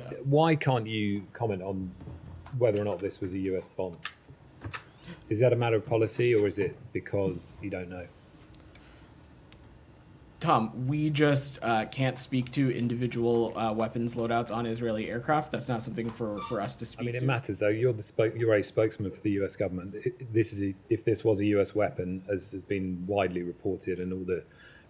it out. Why can't you comment on whether or not this was a US bomb? Is that a matter of policy, or is it because you don't know? Tom, we just can't speak to individual weapons loadouts on Israeli aircraft. That's not something for us to speak to. It matters, though. You're a spokesman for the US government. If this was a US weapon, as has been widely reported, and all the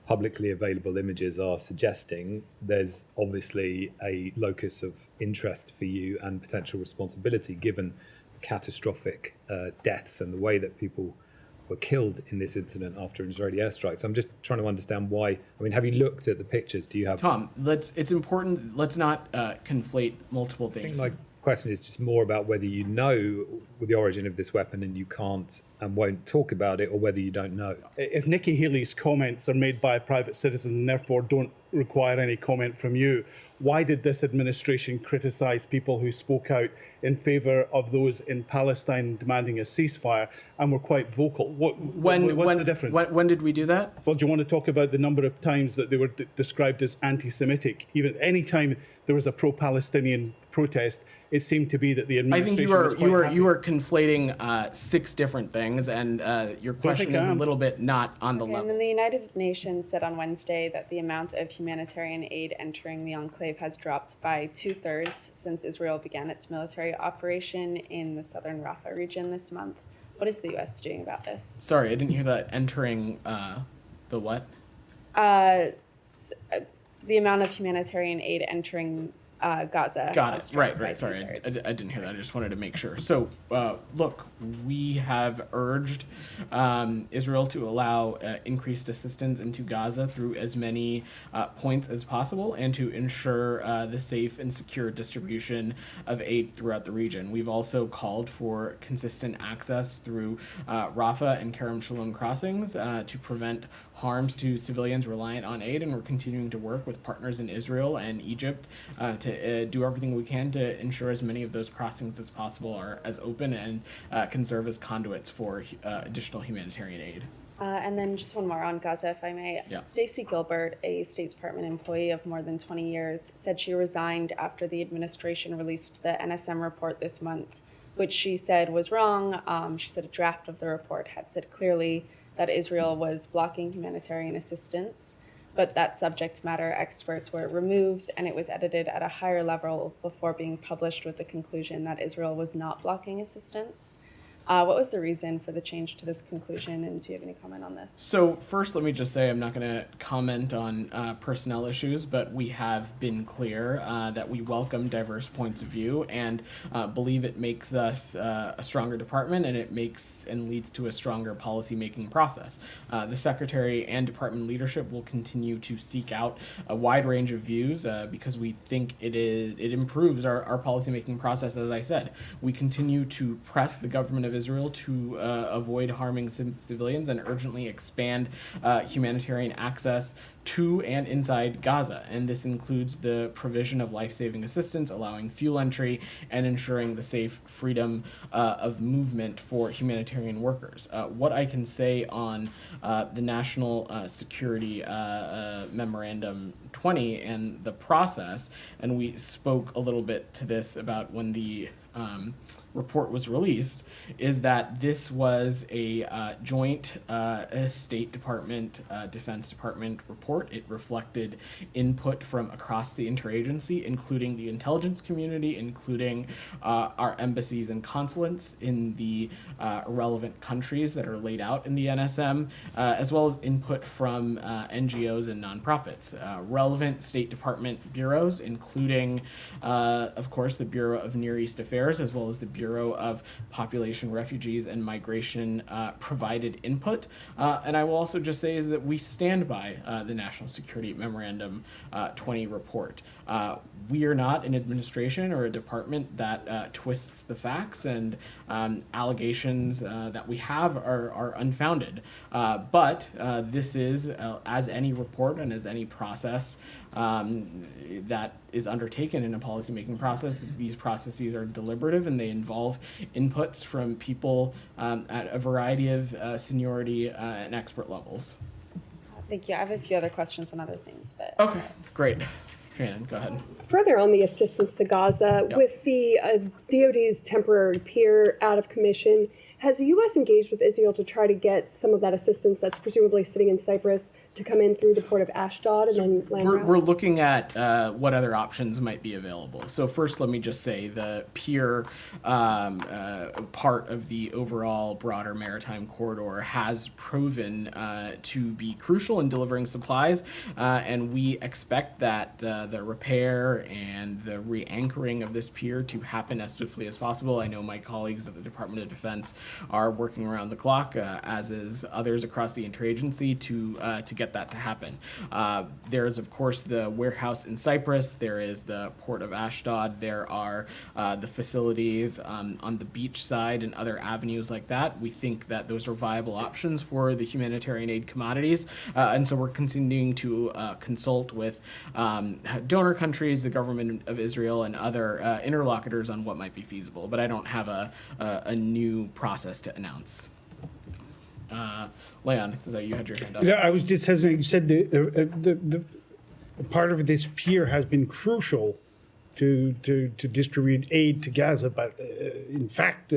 publicly available images are suggesting, there's obviously a locus of interest for you and potential responsibility, given catastrophic deaths and the way that people were killed in this incident after an Israeli airstrike. So I'm just trying to understand why. Have you looked at the pictures? Do you have? Tom, it's important. Let's not conflate multiple things. I think my question is just more about whether you know the origin of this weapon and you can't and won't talk about it, or whether you don't know. If Nikki Haley's comments are made by a private citizen and therefore don't require any comment from you, why did this administration criticise people who spoke out in favour of those in Palestine demanding a ceasefire and were quite vocal? What's the difference? When did we do that? Well, do you want to talk about the number of times that they were described as anti-Semitic? Even any time there was a pro-Palestinian protest, it seemed to be that the administration was quite happy. you are conflating 6 different things, and your question is a little bit not on the level. And the United Nations said on Wednesday that the amount of humanitarian aid entering the enclave has dropped by 2/3 since Israel began its military operation in the southern Rafah region this month. What is the U.S. doing about this? Sorry, I didn't hear that. Entering the what? The amount of humanitarian aid entering Gaza. Got it. Right. Sorry, I didn't hear that. I just wanted to make sure. So, look, we have urged Israel to allow increased assistance into Gaza through as many points as possible, and to ensure the safe and secure distribution of aid throughout the region. We've also called for consistent access through Rafah and Kerem Shalom crossings to prevent harms to civilians reliant on aid, and we're continuing to work with partners in Israel and Egypt to do everything we can to ensure as many of those crossings as possible are as open and can serve as conduits for additional humanitarian aid. And then just one more on Gaza, if I may. Yeah. Stacey Gilbert, a State Department employee of more than 20 years, said she resigned after the administration released the NSM report this month, which she said was wrong. She said a draft of the report had said clearly that Israel was blocking humanitarian assistance, but that subject matter experts were removed and it was edited at a higher level before being published with the conclusion that Israel was not blocking assistance. What was the reason for the change to this conclusion, and do you have any comment on this? So first, let me just say I'm not going to comment on personnel issues, but we have been clear that we welcome diverse points of view and believe it makes us a stronger department, and it makes and leads to a stronger policy-making process. The Secretary and department leadership will continue to seek out a wide range of views because we think it improves our policy-making process. As I said, we continue to press the government of Israel to avoid harming civilians and urgently expand humanitarian access to and inside Gaza. And this includes the provision of life-saving assistance, allowing fuel entry, and ensuring the safe freedom of movement for humanitarian workers. What I can say on the National Security Memorandum 20 and the process, and we spoke a little bit to this about when the report was released, is that this was a joint State Department, Defense Department report. It reflected input from across the interagency, including the intelligence community, including our embassies and consulates in the relevant countries that are laid out in the NSM, as well as input from NGOs and nonprofits. Relevant State Department bureaus, including, of course, the Bureau of Near East Affairs, as well as the Bureau of Population, Refugees, and Migration provided input. And I will also just say is that we stand by the National Security Memorandum 20 report. We are not an administration or a department that twists the facts, and allegations that we have are unfounded. But this is, as any report and as any process that is undertaken in a policymaking process, these processes are deliberative and they involve inputs from people at a variety of seniority and expert levels. Thank you. I have a few other questions on other things, but okay, great. Shannon, go ahead. further on the assistance to Gaza, with the DoD's temporary pier out of commission, has the U.S. engaged with Israel to try to get some of that assistance that's presumably sitting in Cyprus to come in through the port of Ashdod and then land routes? We're looking at what other options might be available. So first, let me just say the pier part of the overall broader maritime corridor has proven to be crucial in delivering supplies, and we expect that the repair and the re-anchoring of this pier to happen as swiftly as possible. I know my colleagues at the Department of Defense are working around the clock, as is others across the interagency, to get that to happen. There is, of course, the warehouse in Cyprus. There is the port of Ashdod. There are the facilities on the beach side and other avenues like that. We think that those are viable options for the humanitarian aid commodities, and so we're continuing to consult with donor countries, the government of Israel, and other interlocutors on what might be feasible. But I don't have a new process to announce. Leon, is that you had your hand up? Yeah, I was just hesitant. You said the part of this pier has been crucial to distribute aid to Gaza, but in fact,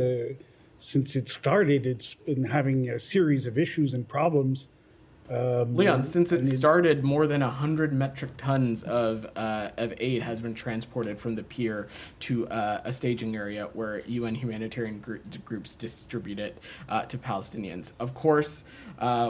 since it started, it's been having a series of issues and problems. Leon, since it started, more than 100 metric tons of aid has been transported from the pier to a staging area where UN humanitarian groups distribute it to Palestinians. Of course,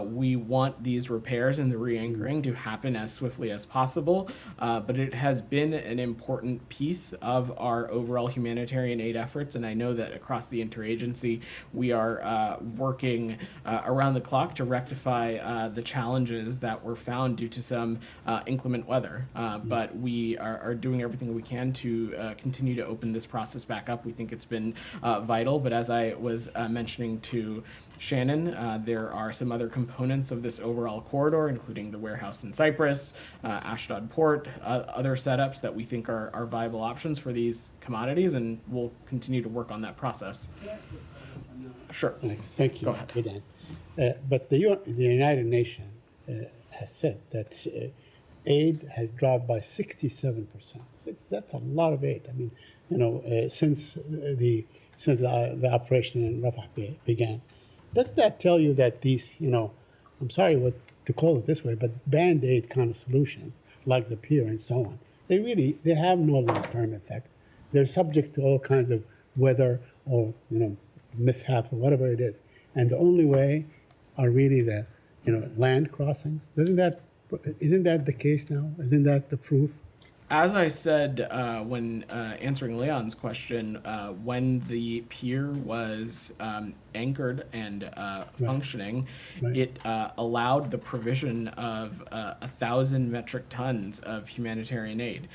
we want these repairs and the re-anchoring to happen as swiftly as possible, but it has been an important piece of our overall humanitarian aid efforts, and I know that across the interagency, we are working around the clock to rectify the challenges that were found due to some inclement weather. But we are doing everything we can to continue to open this process back up. We think it's been vital, but as I was mentioning to Shannon, there are some other components of this overall corridor, including the warehouse in Cyprus, Ashdod Port, other setups that we think are viable options for these commodities, and we'll continue to work on that process. Sure. Thank you. Go ahead. Vedant. But the United Nations has said that aid has dropped by 67%. That's a lot of aid. I mean, since the operation in Rafah began. Doesn't that tell you that these, I'm sorry to call it this way, but band-aid kind of solutions, like the pier and so on, they have no long-term effect. They're subject to all kinds of weather or, mishaps or whatever it is. And the only way are really the, land crossings. Isn't that the case now? Isn't that the proof? As I said when answering Leon's question, when the pier was anchored and functioning, it allowed the provision of 1,000 metric tons of humanitarian aid.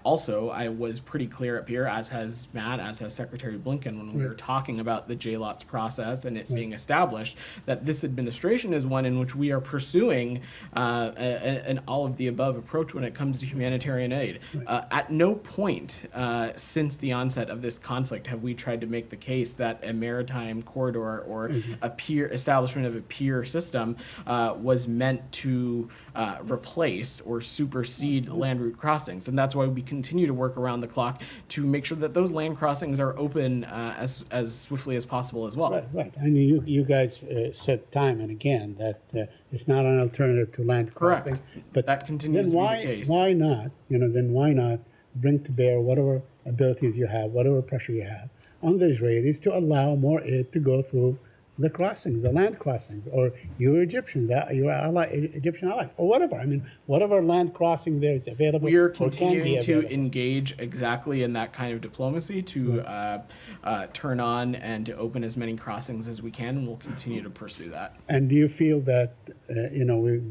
Also, I was pretty clear up here, as has Matt, as has Secretary Blinken, when we were talking about the JLOTS process and it being established, that this administration is one in which we are pursuing an all-of-the-above approach when it comes to humanitarian aid. At no point since the onset of this conflict have we tried to make the case that a maritime corridor or a pier establishment of a pier system was meant to replace or supersede land route crossings, and that's why we continue to work around the clock to make sure that those land crossings are open as swiftly as possible as well. Right. I mean, you guys said time and again that it's not an alternative to land crossing. Correct. But that continues to be the case. Why not? Then why not bring to bear whatever abilities you have, whatever pressure you have on the Israelis to allow more aid to go through the crossings, the land crossings, or your Egyptian ally, or whatever. I mean, whatever land crossing there is available. We are or can be continuing to available. engage exactly in that kind of diplomacy to turn on and to open as many crossings as we can, and we'll continue to pursue that. And do you feel that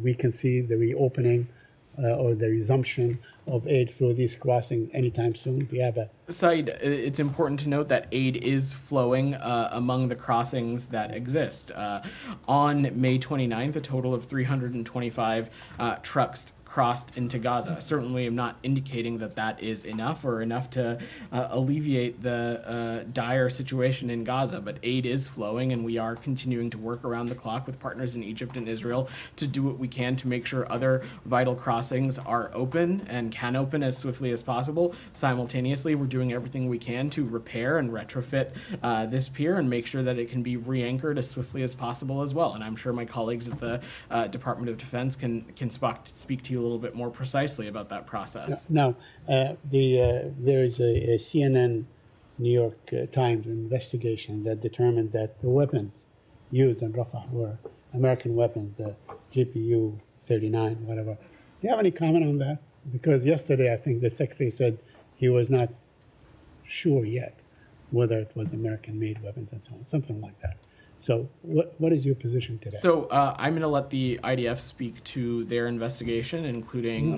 we can see the reopening or the resumption of aid through these crossings anytime soon? Do you have a Said, it's important to note that aid is flowing among the crossings that exist. On May 29th, a total of 325 trucks crossed into Gaza. Certainly, I'm not indicating that that is enough or enough to alleviate the dire situation in Gaza, but aid is flowing, and we are continuing to work around the clock with partners in Egypt and Israel to do what we can to make sure other vital crossings are open and can open as swiftly as possible. Simultaneously, we're doing everything we can to repair and retrofit this pier and make sure that it can be re-anchored as swiftly as possible as well. And I'm sure my colleagues at the Department of Defense can speak to you a little bit more precisely about that process. Now, there is a CNN New York Times investigation that determined that the weapons used in Rafah were American weapons, the GPU-39, whatever. Do you have any comment on that? Because yesterday, I think the secretary said he was not sure yet whether it was American-made weapons and so on, something like that. So what is your position today? So I'm going to let the IDF speak to their investigation, including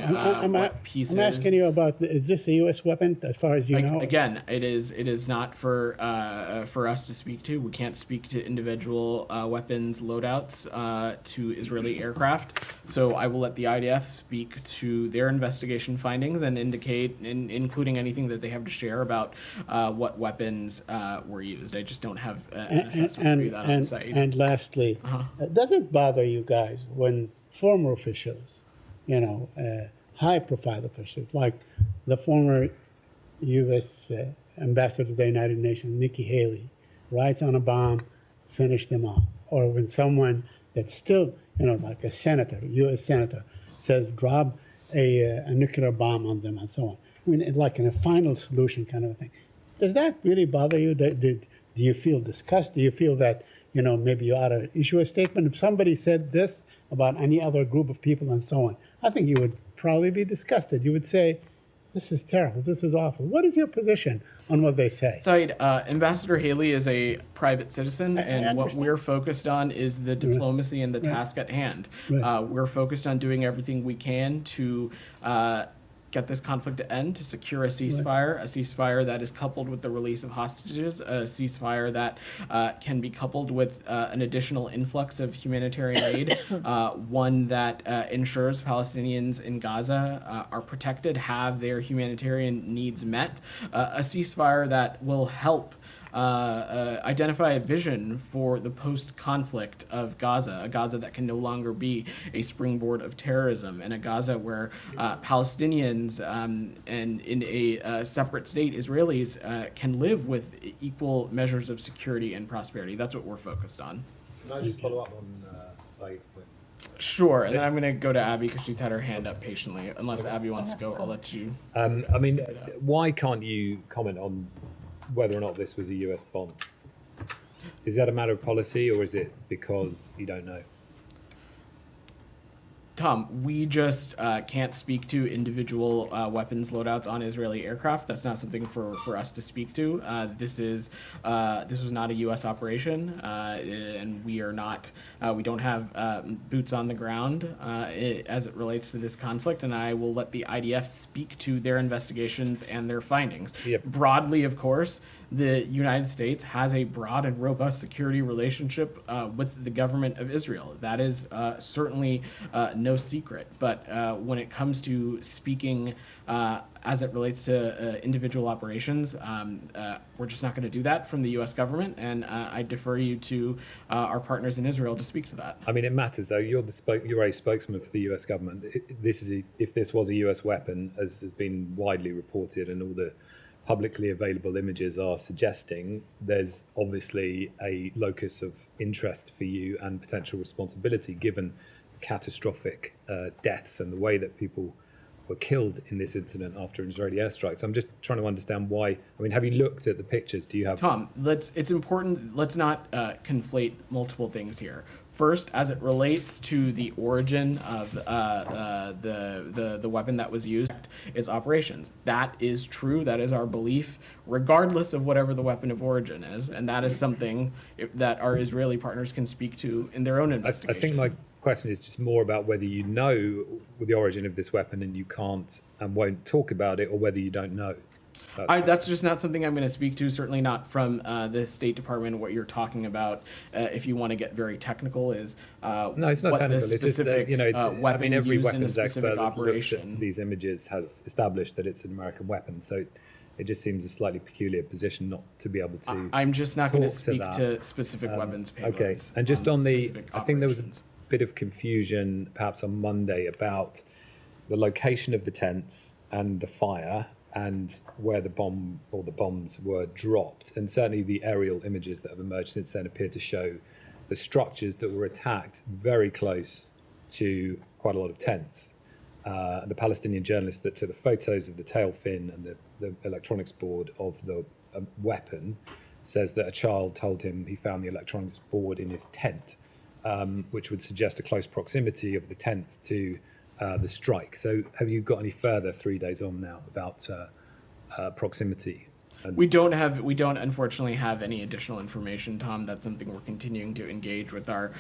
what pieces. I'm asking you about, is this a U.S. weapon as far as you know? Again, it is not for us to speak to. We can't speak to individual weapons loadouts to Israeli aircraft. So I will let the IDF speak to their investigation findings and indicate, including anything that they have to share about what weapons were used. I just don't have an assessment for you that. And lastly, does it bother you guys when former officials, high-profile officials, like the former U.S. ambassador to the United Nations, Nikki Haley, writes on a bomb, finish them off, or when someone that's still, like a senator, U.S. senator, says drop a nuclear bomb on them and so on. I mean, like in a final solution kind of a thing. Does that really bother you? Do you feel disgust? Do you feel that maybe you ought to issue a statement? If somebody said this about any other group of people and so on, I think you would probably be disgusted. You would say, this is terrible, this is awful. What is your position on what they say? Saeed, Ambassador Haley is a private citizen, and what we're focused on is the diplomacy and the task at hand. We're focused on doing everything we can to get this conflict to end, to secure a ceasefire that is coupled with the release of hostages, a ceasefire that can be coupled with an additional influx of humanitarian aid, one that ensures Palestinians in Gaza are protected, have their humanitarian needs met, a ceasefire that will help identify a vision for the post-conflict of Gaza, a Gaza that can no longer be a springboard of terrorism, and a Gaza where Palestinians and in a separate state, Israelis can live with equal measures of security and prosperity. That's what we're focused on. Can I just follow up on Saeed's point? Sure, and then I'm going to go to Abby because she's had her hand up patiently. Unless Abby wants to go, I'll let you. Why can't you comment on whether or not this was a US bomb? Is that a matter of policy, or is it because you don't know? Tom, we just can't speak to individual weapons loadouts on Israeli aircraft. That's not something for us to speak to. This was not a U.S. operation, and we are not. We don't have boots on the ground as it relates to this conflict. And I will let the IDF speak to their investigations and their findings. Yep. Broadly, of course, the United States has a broad and robust security relationship with the government of Israel. That is certainly no secret. But when it comes to speaking as it relates to individual operations, we're just not going to do that from the U.S. government. And I defer you to our partners in Israel to speak to that. I mean, it matters, though. You're a spokesman for the U.S. government. If this was a U.S. weapon, as has been widely reported, and all the publicly available images are suggesting, there's obviously a locus of interest for you and potential responsibility given catastrophic deaths and the way that people were killed in this incident after an Israeli airstrike. So I'm just trying to understand why. I mean, have you looked at the pictures? Do you have? Tom, it's important. Let's not conflate multiple things here. First, as it relates to the origin of the weapon that was used, its operations. That is true. That is our belief, regardless of whatever the weapon of origin is, and that is something that our Israeli partners can speak to in their own investigation. I think my question is just more about whether you know the origin of this weapon and you can't and won't talk about it, or whether you don't know. That's just not something I'm going to speak to. Certainly not from the State Department. What you're talking about, if you want to get very technical, is no, it's not what technical. the It's just specific every used in a weapons specific expert that's looked operation. at these images has established that it's an American weapon. So it just seems a slightly peculiar position not to be able to. I'm just not going to talk speak that. to specific weapons payloads. Okay, and just on the, specific I think there was a operations. bit of confusion perhaps on Monday about the location of the tents and the fire and where the bomb or the bombs were dropped. And certainly the aerial images that have emerged since then appear to show the structures that were attacked very close to quite a lot of tents. The Palestinian journalist that took the photos of the tail fin and the electronics board of the weapon says that a child told him he found the electronics board in his tent, which would suggest a close proximity of the tent to the strike. So have you got any further 3 days on now about proximity? We don't unfortunately have any additional information, Tom. That's something we're continuing to engage with our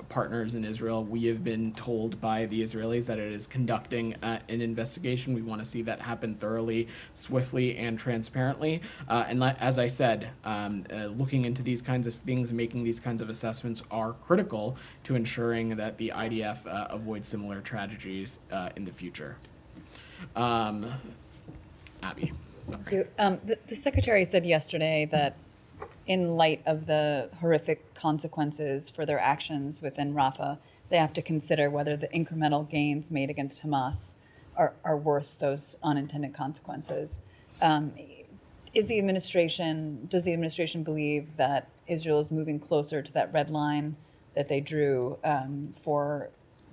partners in Israel. We have been told by the Israelis that it is conducting an investigation. We want to see that happen thoroughly, swiftly, and transparently. As I said, looking into these kinds of things and making these kinds of assessments are critical to ensuring that the IDF avoids similar tragedies in the future. Abby. Thank you. The Secretary said yesterday that in light of the horrific consequences for their actions within Rafah, they have to consider whether the incremental gains made against Hamas are worth those unintended consequences. Does the administration believe that Israel is moving closer to that red line that they drew for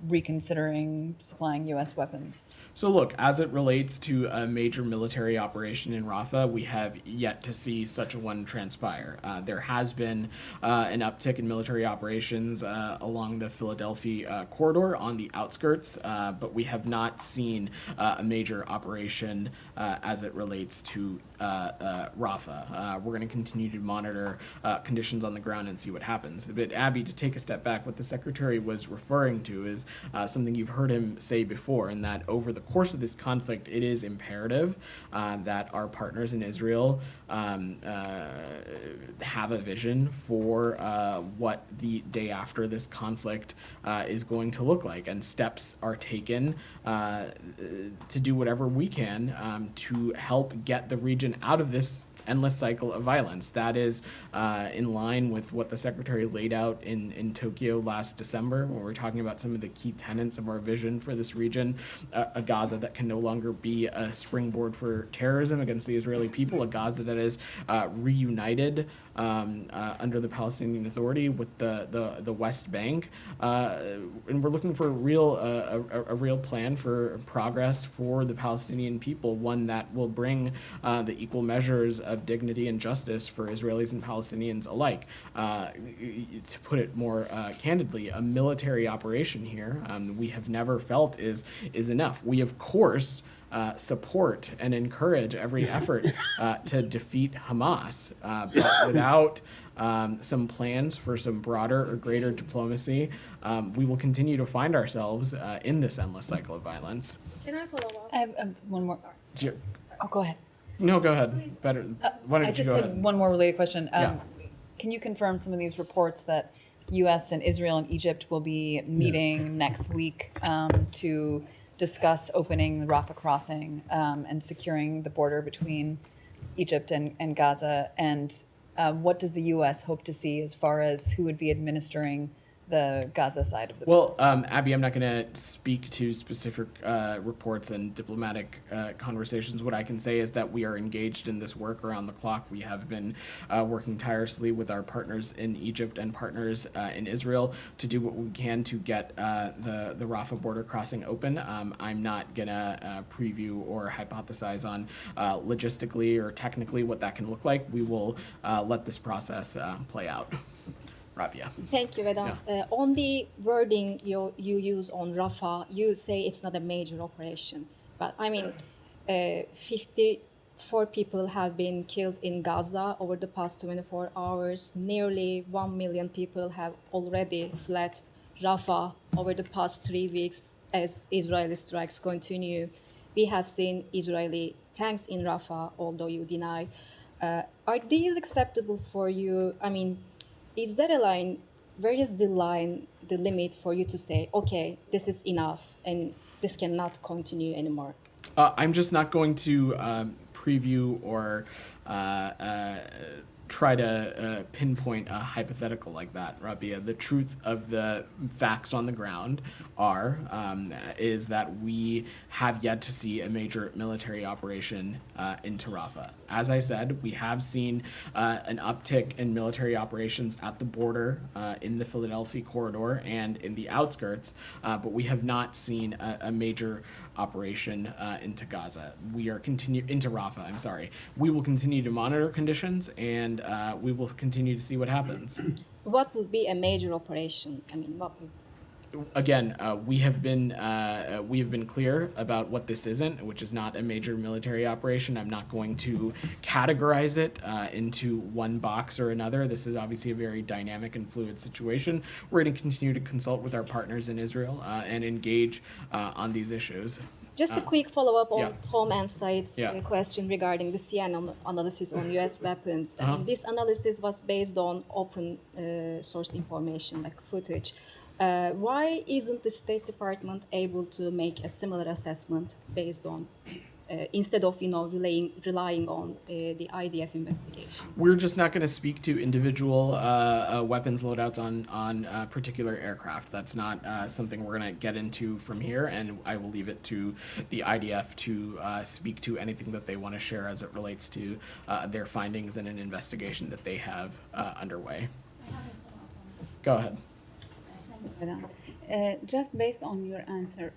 reconsidering supplying U.S. weapons? So look, as it relates to a major military operation in Rafah, we have yet to see such a one transpire. There has been an uptick in military operations along the Philadelphia corridor on the outskirts, but we have not seen a major operation as it relates to Rafah. We're going to continue to monitor conditions on the ground and see what happens. But Abby, to take a step back, what the Secretary was referring to is something you've heard him say before, in that over the course of this conflict, it is imperative that our partners in Israel have a vision for what the day after this conflict is going to look like, and steps are taken to do whatever we can to help get the region out of this endless cycle of violence. That is in line with what the Secretary laid out in Tokyo last December, when we're talking about some of the key tenets of our vision for this region, a Gaza that can no longer be a springboard for terrorism against the Israeli people, a Gaza that is reunited under the Palestinian Authority with the West Bank, and we're looking for a real plan for progress for the Palestinian people, one that will bring the equal measures of dignity and justice for Israelis and Palestinians alike. To put it more candidly, a military operation here we have never felt is enough. We of course support and encourage every effort to defeat Hamas, but without some plans for some broader or greater diplomacy, we will continue to find ourselves in this endless cycle of violence. Can I follow up? I have one more. Sure. Oh, go ahead. No, go ahead. Better. Why don't I you just go had ahead? one more related question. Yeah. Can you confirm some of these reports that U.S. and Israel and Egypt will be meeting next week to discuss opening the Rafah crossing and securing the border between Egypt and Gaza? And what does the U.S. hope to see as far as who would be administering the Gaza side of the Well, Abby, I'm not going to speak to specific reports and diplomatic conversations. What I can say is that we are engaged in this work around the clock. We have been working tirelessly with our partners in Egypt and partners in Israel to do what we can to get the Rafah border crossing open. I'm not going to preview or hypothesize on logistically or technically what that can look like. We will let this process play out. Rabia. Thank you, Vedant. On the wording you use on Rafah, you say it's not a major operation. But I mean, 54 people have been killed in Gaza over the past 24 hours. Nearly 1 million people have already fled Rafah over the past 3 weeks as Israeli strikes continue. We have seen Israeli tanks in Rafah, although you deny. Are these acceptable for you? I mean, is there a line? Where is the line, the limit for you to say, okay, this is enough and this cannot continue anymore? I'm just not going to preview or try to pinpoint a hypothetical like that, Rabia. The truth of the facts on the ground is that we have yet to see a major military operation into Rafah. As I said, we have seen an uptick in military operations at the border, in the Philadelphia corridor, and in the outskirts, but we have not seen a major operation into Gaza. Into Rafah. I'm sorry. We will continue to monitor conditions, and we will continue to see what happens. What would be a major operation? I mean, what would... Again, we have been clear about what this isn't, which is not a major military operation. I'm not going to categorize it into one box or another. This is obviously a very dynamic and fluid situation. We're going to continue to consult with our partners in Israel and engage on these issues. Just a quick follow-up on yeah. Tom and Said's Yeah. question regarding the CNN analysis on U.S. weapons. I mean, this analysis was based on open source information, like footage. Why isn't the State Department able to make a similar assessment based on, instead of relying on the IDF investigation? We're just not going to speak to individual weapons loadouts on particular aircraft. That's not something we're going to get into from here, and I will leave it to the IDF to speak to anything that they want to share as it relates to their findings in an investigation that they have underway. Go ahead. Just based on your answer,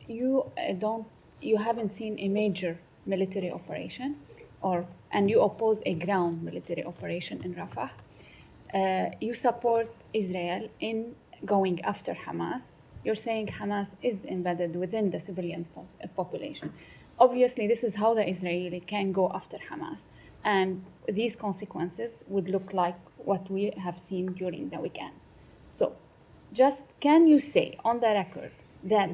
you haven't seen a major military operation, and you oppose a ground military operation in Rafah. You support Israel in going after Hamas. You're saying Hamas is embedded within the civilian population. Obviously, this is how the Israeli can go after Hamas, and these consequences would look like what we have seen during the weekend. So, just can you say on the record that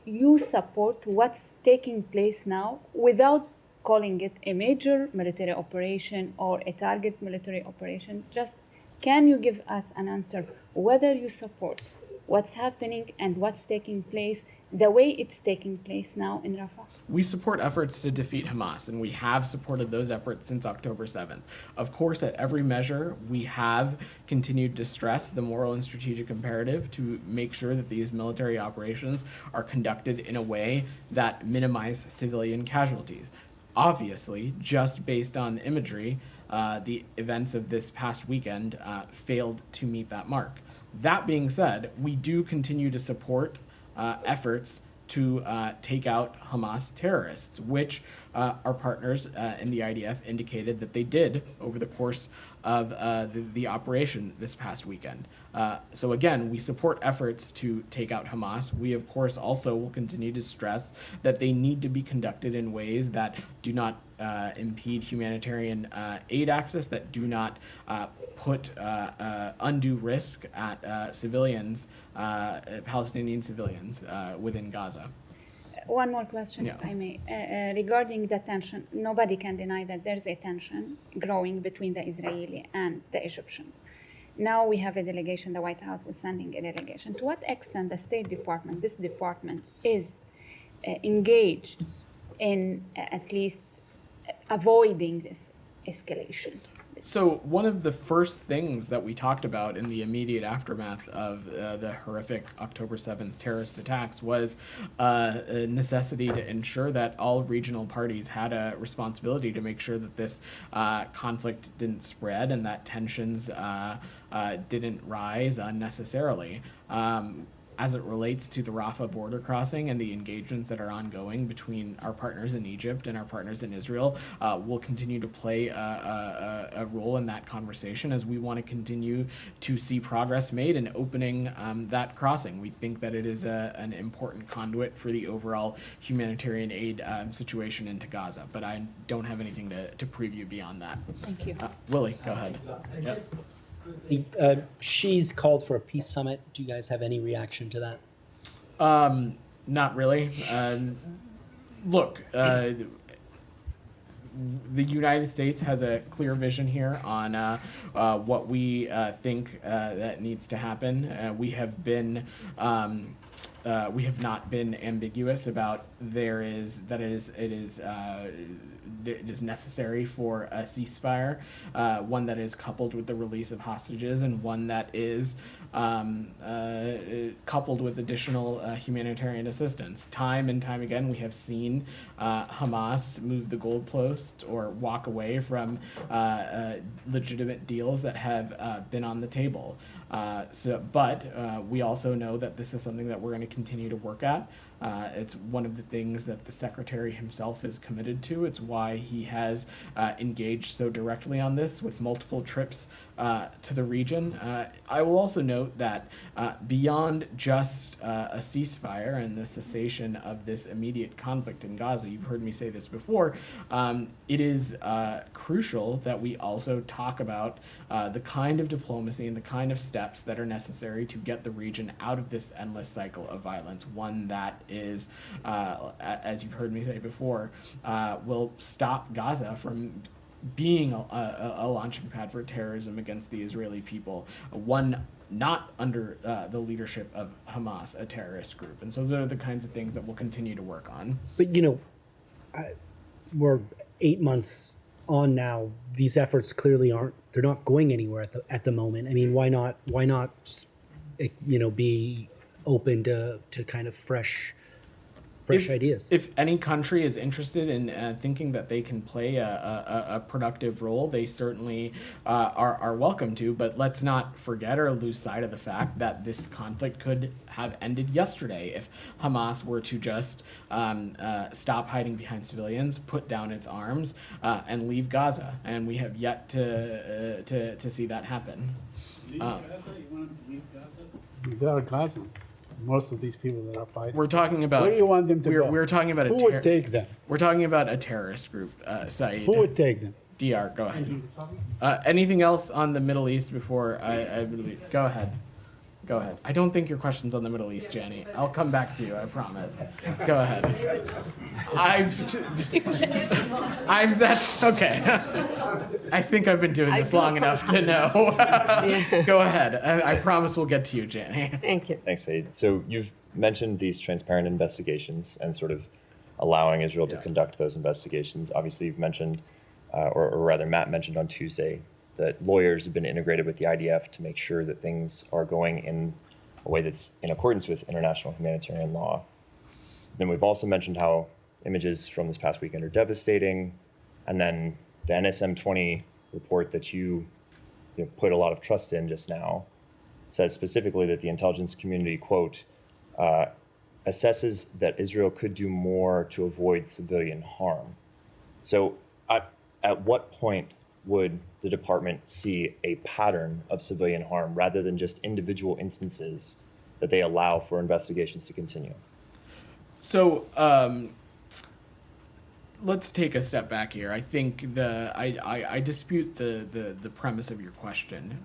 you support what's taking place now without calling it a major military operation or a target military operation? Just can you give us an answer whether you support what's happening and what's taking place the way it's taking place now in Rafah? We support efforts to defeat Hamas, and we have supported those efforts since October 7th. Of course, at every measure, we have continued to stress the moral and strategic imperative to make sure that these military operations are conducted in a way that minimize civilian casualties. Obviously, just based on the imagery, the events of this past weekend failed to meet that mark. That being said, we do continue to support efforts to take out Hamas terrorists, which our partners in the IDF indicated that they did over the course of the operation this past weekend. So again, we support efforts to take out Hamas. We, of course, also will continue to stress that they need to be conducted in ways that do not impede humanitarian aid access, that do not put undue risk at civilians, Palestinian civilians within Gaza. One more question, if I may. Regarding the tension, nobody can deny that there's a tension growing between the Israeli and the Egyptians. Now we have a delegation, the White House is sending a delegation. To what extent the State Department, this department, is engaged in at least avoiding this escalation? So one of the first things that we talked about in the immediate aftermath of the horrific October 7th terrorist attacks was a necessity to ensure that all regional parties had a responsibility to make sure that this conflict didn't spread and that tensions didn't rise unnecessarily. As it relates to the Rafah border crossing and the engagements that are ongoing between our partners in Egypt and our partners in Israel, we'll continue to play a role in that conversation as we want to continue to see progress made in opening that crossing. We think that it is an important conduit for the overall humanitarian aid situation into Gaza, but I don't have anything to preview beyond that. Thank you. Willie, go ahead. Yep. She's called for a peace summit. Do you guys have any reaction to that? Not really. Look, the United States has a clear vision here on what we think that needs to happen. We have not been ambiguous about it is necessary for a ceasefire, one that is coupled with the release of hostages, and one that is coupled with additional humanitarian assistance. Time and time again, we have seen Hamas move the goalposts or walk away from legitimate deals that have been on the table. But we also know that this is something that we're going to continue to work at. It's one of the things that the secretary himself is committed to. It's why he has engaged so directly on this with multiple trips to the region. I will also note that beyond just a ceasefire and the cessation of this immediate conflict in Gaza, you've heard me say this before, it is crucial that we also talk about the kind of diplomacy and the kind of steps that are necessary to get the region out of this endless cycle of violence, one that is, as you've heard me say before, will stop Gaza from being a launching pad for terrorism against the Israeli people, one not under the leadership of Hamas, a terrorist group. And so those are the kinds of things that we'll continue to work on. But, we're 8 months on now. These efforts clearly they're not going anywhere at the moment. I mean, why not, be open to kind of fresh ideas? If any country is interested in thinking that they can play a productive role, they certainly are welcome to. But let's not forget or lose sight of the fact that this conflict could have ended yesterday if Hamas were to just stop hiding behind civilians, put down its arms, and leave Gaza. And we have yet to see that happen. Leave Gaza? You want them to leave Gaza? They are Gazans. Most of these people that are fighting. We're talking about. Where do you want them to go? We're talking about Who would take them? We're talking about a terrorist group, Saeed. Who would take them? DR, go ahead. Anything else on the Middle East before I go ahead. Go ahead. I don't think your question's on the Middle East, Jenny. I'll come back to you, I promise. Go ahead. That's okay. I think I've been doing this long enough to know. Go ahead. I promise we'll get to you, Jenny. Thank you. Thanks, Saeed. So you've mentioned these transparent investigations and sort of allowing Israel to conduct those investigations. Obviously, you've mentioned, or rather Matt mentioned on Tuesday, that lawyers have been integrated with the IDF to make sure that things are going in a way that's in accordance with international humanitarian law. Then we've also mentioned how images from this past weekend are devastating. And then the NSM-20 report that you put a lot of trust in just now says specifically that the intelligence community, quote, assesses that Israel could do more to avoid civilian harm. So at what point would the department see a pattern of civilian harm rather than just individual instances that they allow for investigations to continue? So let's take a step back here. I think I dispute the premise of your question.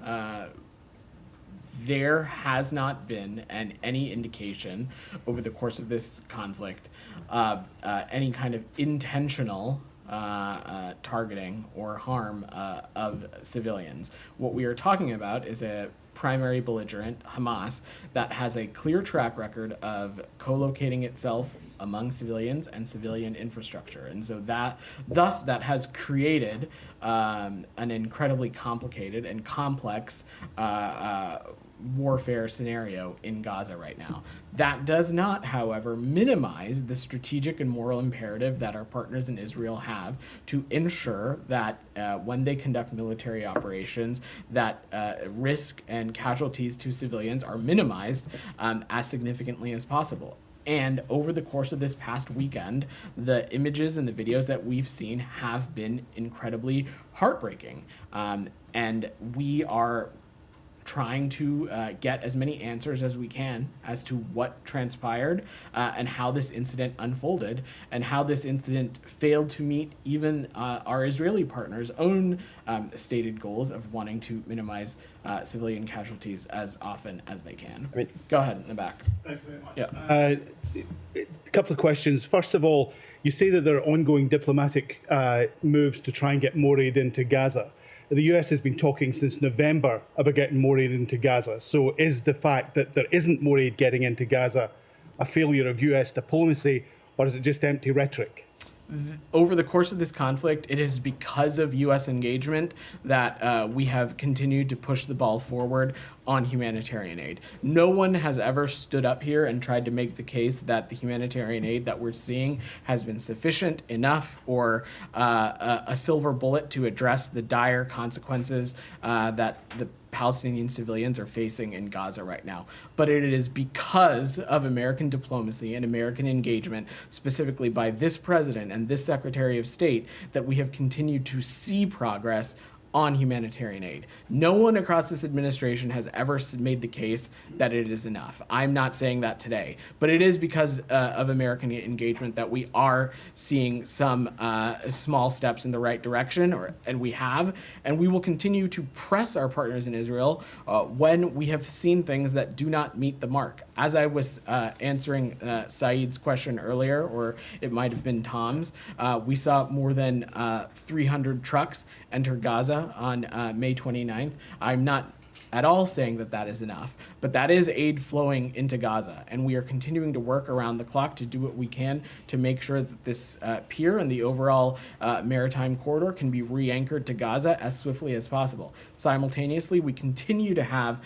There has not been any indication over the course of this conflict any kind of intentional targeting or harm of civilians. What we are talking about is a primary belligerent, Hamas, that has a clear track record of co-locating itself among civilians and civilian infrastructure. And so that has created an incredibly complicated and complex warfare scenario in Gaza right now. That does not, however, minimize the strategic and moral imperative that our partners in Israel have to ensure that when they conduct military operations, that risk and casualties to civilians are minimized as significantly as possible. And over the course of this past weekend, the images and the videos that we've seen have been incredibly heartbreaking. And we are trying to get as many answers as we can as to what transpired and how this incident unfolded and how this incident failed to meet even our Israeli partners' own stated goals of wanting to minimize civilian casualties as often as they can. Go ahead in the back. Thanks very much. Yeah. A couple of questions. First of all, you say that there are ongoing diplomatic moves to try and get more aid into Gaza. The US has been talking since November about getting more aid into Gaza. So is the fact that there isn't more aid getting into Gaza a failure of US diplomacy, or is it just empty rhetoric? Over the course of this conflict, it is because of U.S. engagement that we have continued to push the ball forward on humanitarian aid. No one has ever stood up here and tried to make the case that the humanitarian aid that we're seeing has been sufficient enough or a silver bullet to address the dire consequences that the Palestinian civilians are facing in Gaza right now. But it is because of American diplomacy and American engagement, specifically by this president and this Secretary of State, that we have continued to see progress on humanitarian aid. No one across this administration has ever made the case that it is enough. I'm not saying that today, but it is because of American engagement that we are seeing some small steps in the right direction, and we will continue to press our partners in Israel when we have seen things that do not meet the mark. As I was answering Saeed's question earlier, or it might have been Tom's, we saw more than 300 trucks enter Gaza on May 29th. I'm not at all saying that that is enough, but that is aid flowing into Gaza, and we are continuing to work around the clock to do what we can to make sure that this pier and the overall maritime corridor can be re-anchored to Gaza as swiftly as possible. Simultaneously, we continue to have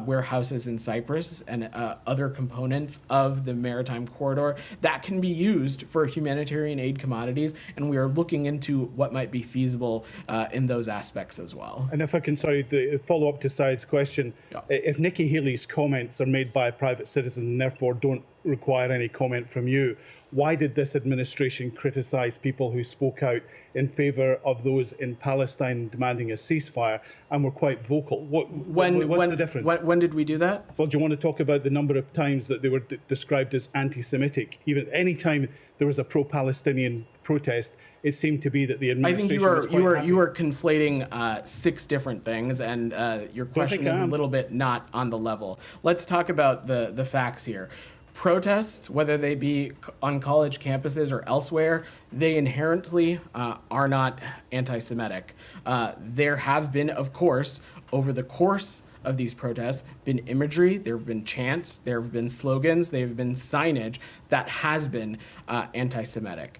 warehouses in Cyprus and other components of the maritime corridor that can be used for humanitarian aid commodities, and we are looking into what might be feasible in those aspects as well. And if I can, follow up to Saeed's question, if Nikki Haley's comments are made by a private citizen and therefore don't require any comment from you, why did this administration criticize people who spoke out in favor of those in Palestine demanding a ceasefire and were quite vocal? What's the difference? When did we do that? Well, do you want to talk about the number of times that they were described as anti-Semitic? Even any time there was a pro-Palestinian protest, it seemed to be that the administration was quite happy. you are conflating 6 different things, and your question is a little bit not on the level. Let's talk about the facts here. Protests, whether they be on college campuses or elsewhere, they inherently are not anti-Semitic. There have been, of course, over the course of these protests, been imagery, there have been chants, there have been slogans, there have been signage that has been anti-Semitic.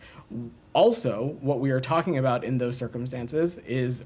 Also, what we are talking about in those circumstances is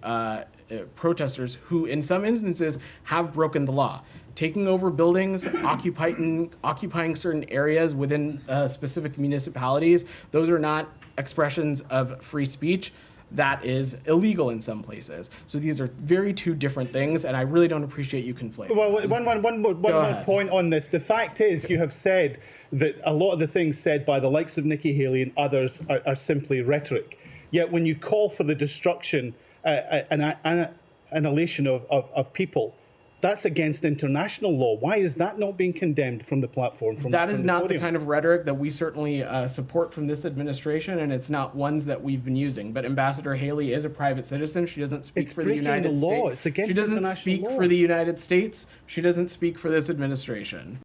protesters who, in some instances, have broken the law, taking over buildings, occupying certain areas within specific municipalities. Those are not expressions of free speech. That is illegal in some places. So these are two different things, and I really don't appreciate you conflating. Well, one more point on this. The fact is, you have said that a lot of the things said by the likes of Nikki Haley and others are simply rhetoric. Yet when you call for the destruction and annihilation of people, that's against international law. Why is that not being condemned from the platform? That is not the kind of rhetoric that we certainly support from this administration, and it's not ones that we've been using. But Ambassador Haley is a private citizen. She doesn't speak for the United States. It's against she doesn't international speak law. for the United States. She doesn't speak for this administration.